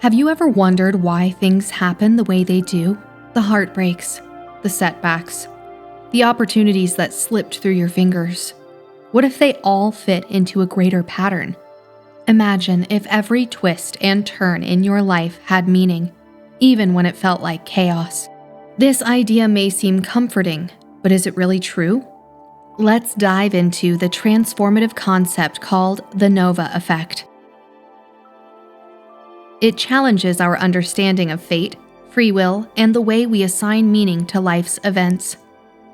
Have you ever wondered why things happen the way they do? The heartbreaks, the setbacks, the opportunities that slipped through your fingers. What if they all fit into a greater pattern? Imagine if every twist and turn in your life had meaning, even when it felt like chaos. This idea may seem comforting, but is it really true? Let's dive into the transformative concept called the Nova effect. It challenges our understanding of fate, free will, and the way we assign meaning to life's events.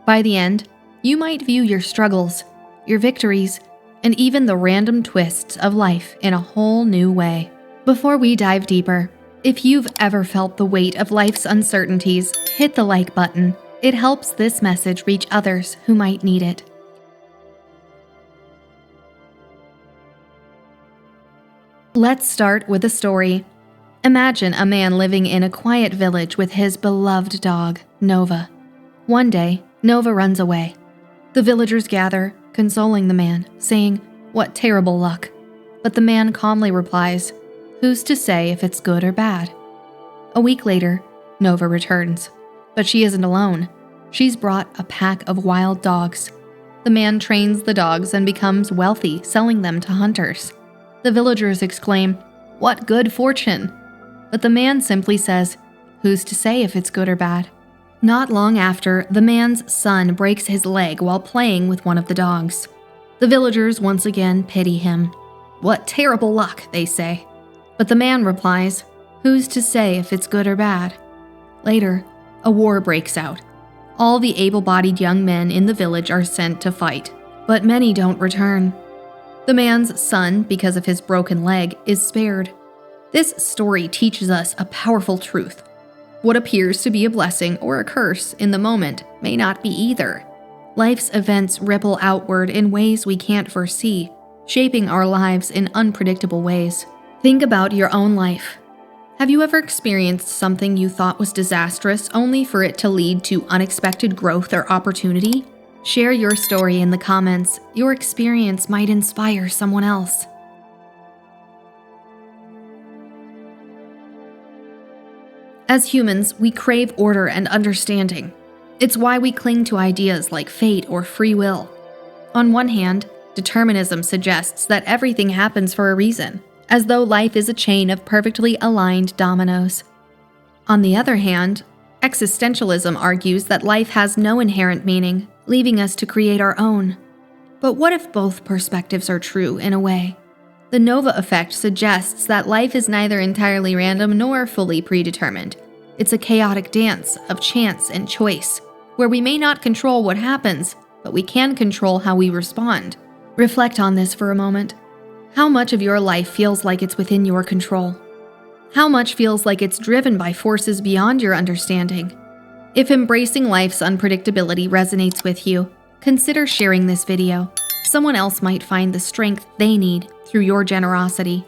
By the end, you might view your struggles, your victories, and even the random twists of life in a whole new way. Before we dive deeper, if you've ever felt the weight of life's uncertainties, hit the like button. It helps this message reach others who might need it. Let's start with a story. Imagine a man living in a quiet village with his beloved dog, Nova. One day, Nova runs away. The villagers gather, consoling the man, saying, "What terrible luck." But the man calmly replies, "Who's to say if it's good or bad?" A week later, Nova returns. But she isn't alone. She's brought a pack of wild dogs. The man trains the dogs and becomes wealthy, selling them to hunters. The villagers exclaim, "What good fortune!" But the man simply says, "Who's to say if it's good or bad?" Not long after, the man's son breaks his leg while playing with one of the dogs. The villagers once again pity him. "What terrible luck," they say. But the man replies, "Who's to say if it's good or bad?" Later, a war breaks out. All the able-bodied young men in the village are sent to fight, but many don't return. The man's son, because of his broken leg, is spared. This story teaches us a powerful truth. What appears to be a blessing or a curse in the moment may not be either. Life's events ripple outward in ways we can't foresee, shaping our lives in unpredictable ways. Think about your own life. Have you ever experienced something you thought was disastrous only for it to lead to unexpected growth or opportunity? Share your story in the comments. Your experience might inspire someone else. As humans, we crave order and understanding. It's why we cling to ideas like fate or free will. On one hand, determinism suggests that everything happens for a reason, as though life is a chain of perfectly aligned dominoes. On the other hand, existentialism argues that life has no inherent meaning, leaving us to create our own. But what if both perspectives are true in a way? The Nova effect suggests that life is neither entirely random nor fully predetermined. It's a chaotic dance of chance and choice, where we may not control what happens, but we can control how we respond. Reflect on this for a moment. How much of your life feels like it's within your control? How much feels like it's driven by forces beyond your understanding? If embracing life's unpredictability resonates with you, consider sharing this video. Someone else might find the strength they need through your generosity.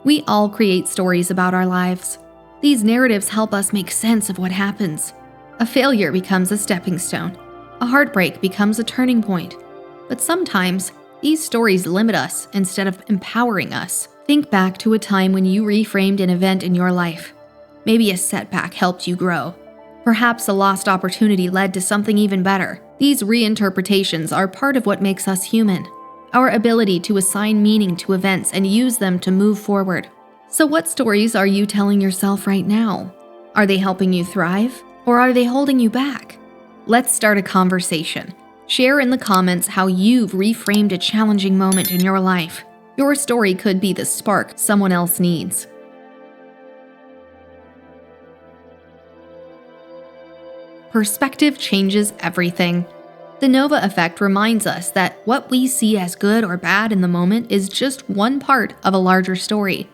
We all create stories about our lives. These narratives help us make sense of what happens. A failure becomes a stepping stone. A heartbreak becomes a turning point. But sometimes, these stories limit us instead of empowering us. Think back to a time when you reframed an event in your life. Maybe a setback helped you grow. Perhaps a lost opportunity led to something even better. These reinterpretations are part of what makes us human. Our ability to assign meaning to events and use them to move forward. So what stories are you telling yourself right now? Are they helping you thrive, or are they holding you back? Let's start a conversation. Share in the comments how you've reframed a challenging moment in your life. Your story could be the spark someone else needs. Perspective changes everything. The Nova effect reminds us that what we see as good or bad in the moment is just one part of a larger story.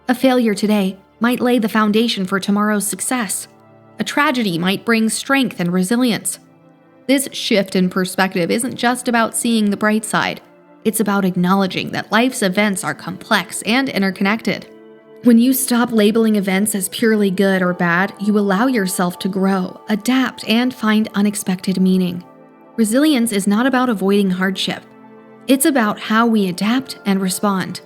A failure today might lay the foundation for tomorrow's success. A tragedy might bring strength and resilience. This shift in perspective isn't just about seeing the bright side. It's about acknowledging that life's events are complex and interconnected. When you stop labeling events as purely good or bad, you allow yourself to grow, adapt, and find unexpected meaning. Resilience is not about avoiding hardship. It's about how we adapt and respond.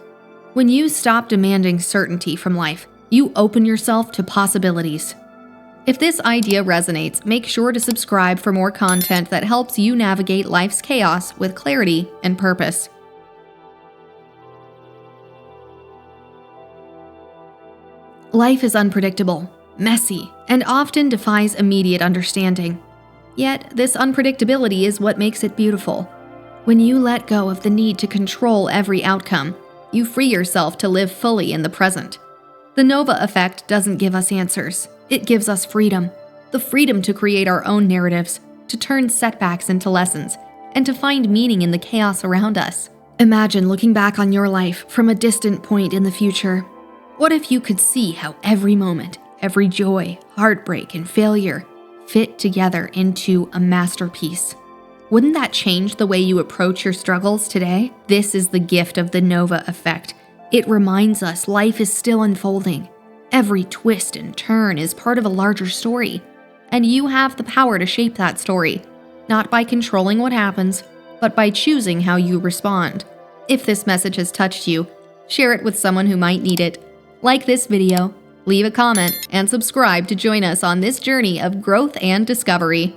When you stop demanding certainty from life, you open yourself to possibilities. If this idea resonates, make sure to subscribe for more content that helps you navigate life's chaos with clarity and purpose. Life is unpredictable, messy, and often defies immediate understanding. Yet, this unpredictability is what makes it beautiful. When you let go of the need to control every outcome, you free yourself to live fully in the present. The Nova effect doesn't give us answers. It gives us freedom. The freedom to create our own narratives, to turn setbacks into lessons, and to find meaning in the chaos around us. Imagine looking back on your life from a distant point in the future. What if you could see how every moment, every joy, heartbreak, and failure fit together into a masterpiece? Wouldn't that change the way you approach your struggles today? This is the gift of the Nova effect. It reminds us life is still unfolding. Every twist and turn is part of a larger story, and you have the power to shape that story, not by controlling what happens, but by choosing how you respond. If this message has touched you, share it with someone who might need it. Like this video, leave a comment, and subscribe to join us on this journey of growth and discovery.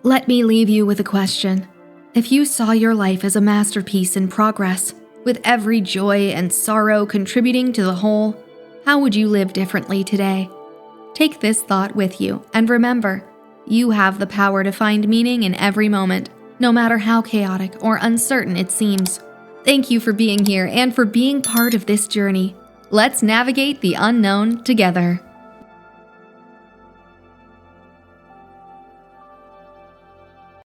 Let me leave you with a question. If you saw your life as a masterpiece in progress, with every joy and sorrow contributing to the whole, how would you live differently today? Take this thought with you, and remember, you have the power to find meaning in every moment, no matter how chaotic or uncertain it seems. Thank you for being here and for being part of this journey. Let's navigate the unknown together.